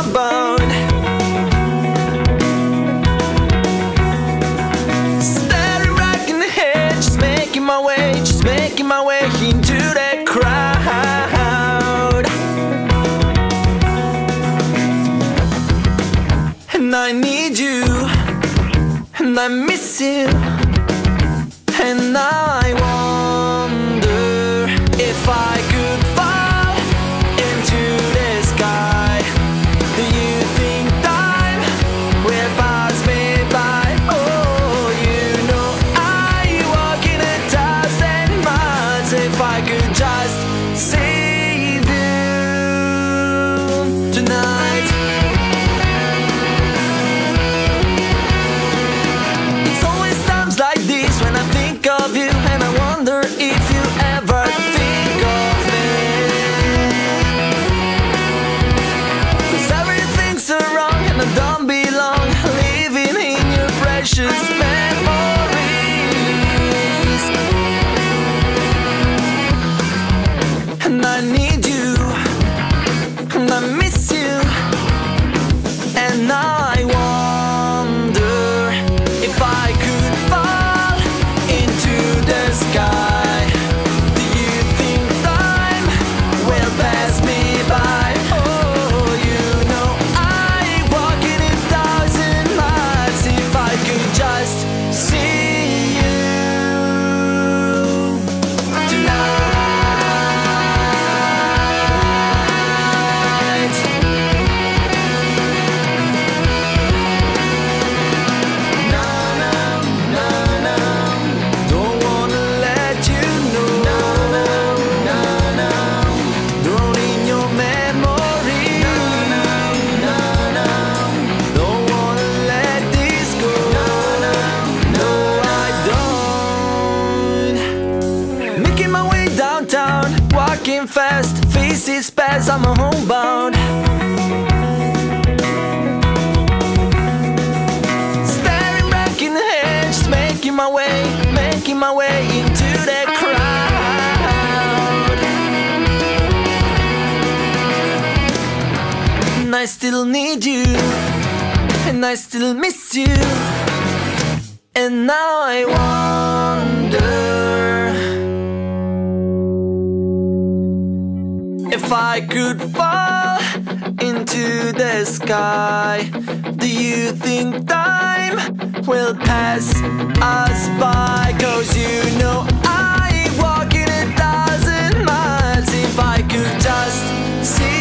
homebound. Staring back in the head, just making my way into that crowd. And I need you, and I miss you, and now I wonder if I could fall into the sky. Do you think time will pass me by? Oh, you know I walk in 1,000 miles if I could just save you tonight. It's always times like this when I think of you, and I wonder if you ever think of me. 'Cause everything's so wrong and I don't belong, living in your precious memories. And I need you, and I miss you, and now I wonder if I could fall into the sky. Do you think time will pass me by? Oh, you know I walk in 1,000 miles if I could just see you tonight. No, no, no, no, don't wanna let you know. No, no, no, no, don't in your memory. No, no, no, no, don't wanna let this go. No, no, no, I don't. Making my way downtown, walking fast, faces pass, I'm a homebound. Staring back in the head, just making my way into that crowd. And I still need you, and I still miss you, and now I wonder if I could fall into the sky. Do you think time will pass us by? 'Cause you know I walk in 1,000 miles if I could just see